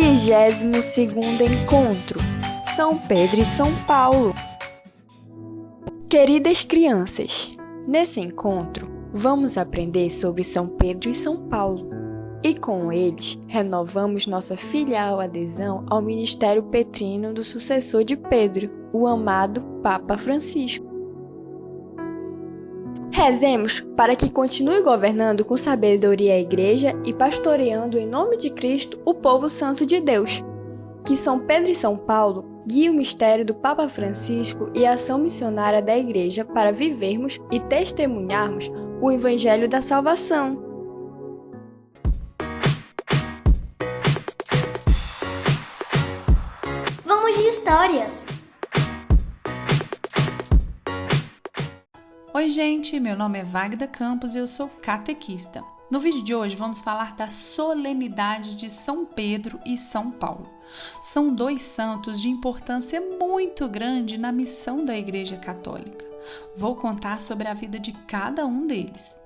32º Encontro São Pedro e São Paulo. Queridas crianças, nesse encontro vamos aprender sobre São Pedro e São Paulo e com eles renovamos nossa filial adesão ao ministério petrino do sucessor de Pedro, o amado Papa Francisco. Rezemos para que continue governando com sabedoria a Igreja e pastoreando em nome de Cristo o povo santo de Deus. Que São Pedro e São Paulo guiem o mistério do Papa Francisco e a ação missionária da Igreja para vivermos e testemunharmos o Evangelho da Salvação. Vamos de histórias! Oi gente, meu nome é Wagda Campos e eu sou catequista. No vídeo de hoje vamos falar da solenidade de São Pedro e São Paulo. São dois santos de importância muito grande na missão da Igreja Católica. Vou contar sobre a vida de cada um deles.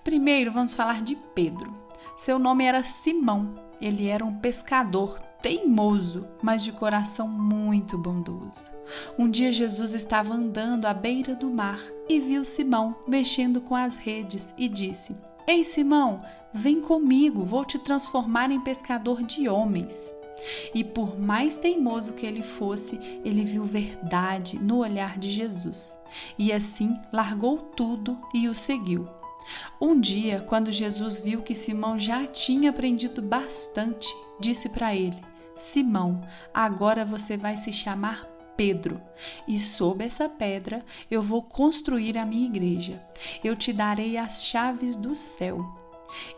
Primeiro vamos falar de Pedro. Seu nome era Simão. Ele era um pescador teimoso, mas de coração muito bondoso. Um dia Jesus estava andando à beira do mar e viu Simão mexendo com as redes e disse: Ei Simão, vem comigo, vou te transformar em pescador de homens. E por mais teimoso que ele fosse, ele viu verdade no olhar de Jesus. E assim largou tudo e o seguiu. Um dia, quando Jesus viu que Simão já tinha aprendido bastante, disse para ele: Simão, agora você vai se chamar Pedro, e sob essa pedra eu vou construir a minha igreja. Eu te darei as chaves do céu.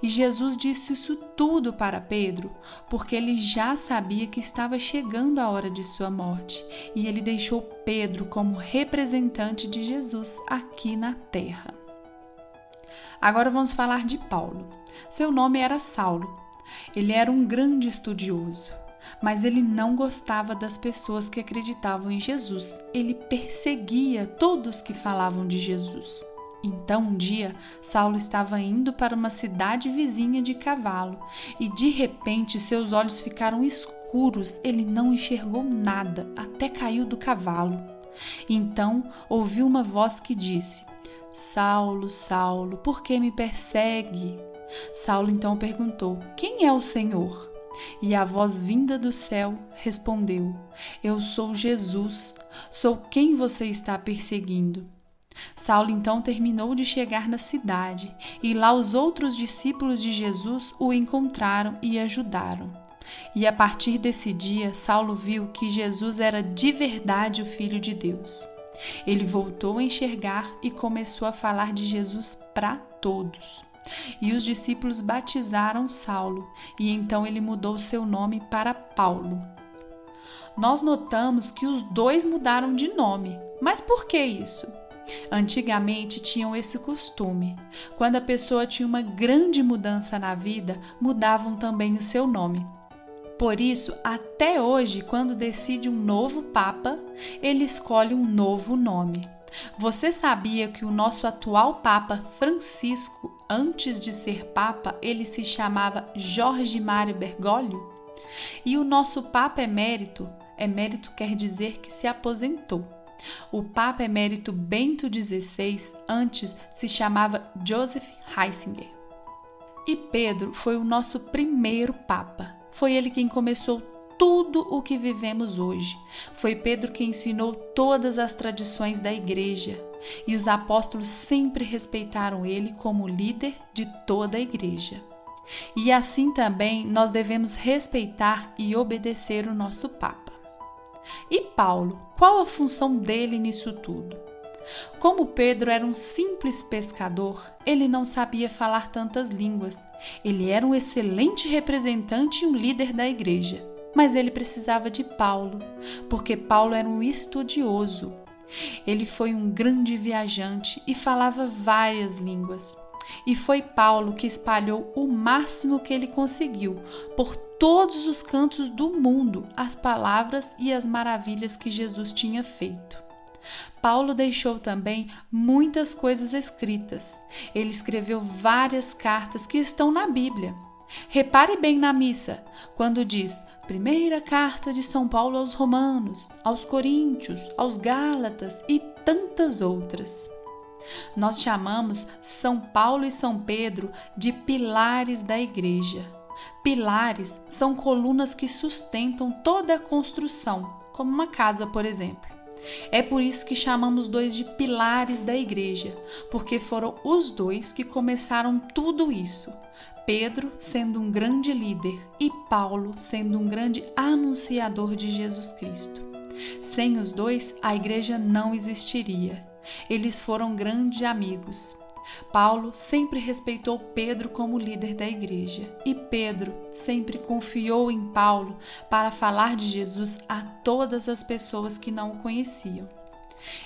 E Jesus disse isso tudo para Pedro, porque ele já sabia que estava chegando a hora de sua morte, e ele deixou Pedro como representante de Jesus aqui na terra. Agora vamos falar de Paulo. Seu nome era Saulo. Ele era um grande estudioso, mas ele não gostava das pessoas que acreditavam em Jesus. Ele perseguia todos que falavam de Jesus. Então, um dia, Saulo estava indo para uma cidade vizinha de cavalo e, de repente, seus olhos ficaram escuros. Ele não enxergou nada, até caiu do cavalo. Então, ouviu uma voz que disse: Saulo, Saulo, por que me persegue? Saulo então perguntou: Quem é o Senhor? E a voz vinda do céu respondeu: Eu sou Jesus, sou quem você está perseguindo. Saulo então terminou de chegar na cidade, e lá os outros discípulos de Jesus o encontraram e ajudaram. E a partir desse dia, Saulo viu que Jesus era de verdade o Filho de Deus. Ele voltou a enxergar e começou a falar de Jesus para todos. E os discípulos batizaram Saulo, e então ele mudou seu nome para Paulo. Nós notamos que os dois mudaram de nome, mas por que isso? Antigamente tinham esse costume. Quando a pessoa tinha uma grande mudança na vida, mudavam também o seu nome. Por isso, até hoje, quando decide um novo Papa, ele escolhe um novo nome. Você sabia que o nosso atual Papa Francisco, antes de ser Papa, ele se chamava Jorge Mário Bergoglio? E o nosso Papa emérito quer dizer que se aposentou. O Papa emérito Bento XVI antes se chamava Joseph Ratzinger. E Pedro foi o nosso primeiro Papa. Foi ele quem começou tudo o que vivemos hoje. Foi Pedro quem ensinou todas as tradições da Igreja. E os apóstolos sempre respeitaram ele como líder de toda a Igreja. E assim também nós devemos respeitar e obedecer o nosso Papa. E Paulo, qual a função dele nisso tudo? Como Pedro era um simples pescador, ele não sabia falar tantas línguas. Ele era um excelente representante e um líder da igreja. Mas ele precisava de Paulo, porque Paulo era um estudioso. Ele foi um grande viajante e falava várias línguas. E foi Paulo que espalhou o máximo que ele conseguiu por todos os cantos do mundo as palavras e as maravilhas que Jesus tinha feito. Paulo deixou também muitas coisas escritas. Ele escreveu várias cartas que estão na Bíblia. Repare bem na missa, quando diz Primeira Carta de São Paulo aos Romanos, aos Coríntios, aos Gálatas e tantas outras. Nós chamamos São Paulo e São Pedro de pilares da Igreja. Pilares são colunas que sustentam toda a construção, como uma casa, por exemplo. É por isso que chamamos dois de pilares da Igreja, porque foram os dois que começaram tudo isso. Pedro sendo um grande líder e Paulo sendo um grande anunciador de Jesus Cristo. Sem os dois, a Igreja não existiria. Eles foram grandes amigos. Paulo sempre respeitou Pedro como líder da Igreja e Pedro sempre confiou em Paulo para falar de Jesus a todas as pessoas que não o conheciam.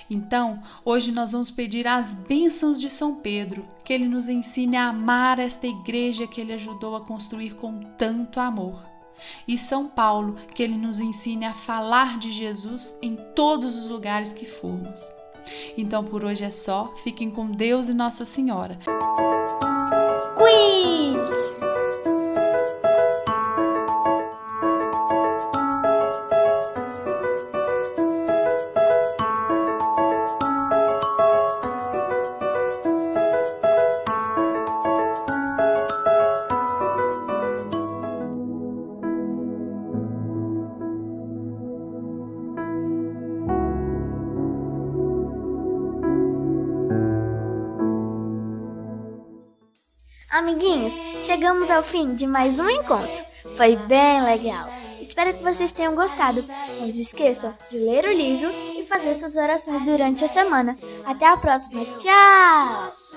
Então, hoje nós vamos pedir as bênçãos de São Pedro, que ele nos ensine a amar esta igreja que ele ajudou a construir com tanto amor. E São Paulo, que ele nos ensine a falar de Jesus em todos os lugares que formos. Então, por hoje é só. Fiquem com Deus e Nossa Senhora. Quiz! Amiguinhos, chegamos ao fim de mais um encontro. Foi bem legal. Espero que vocês tenham gostado. Não se esqueçam de ler o livro e fazer suas orações durante a semana. Até a próxima. Tchau!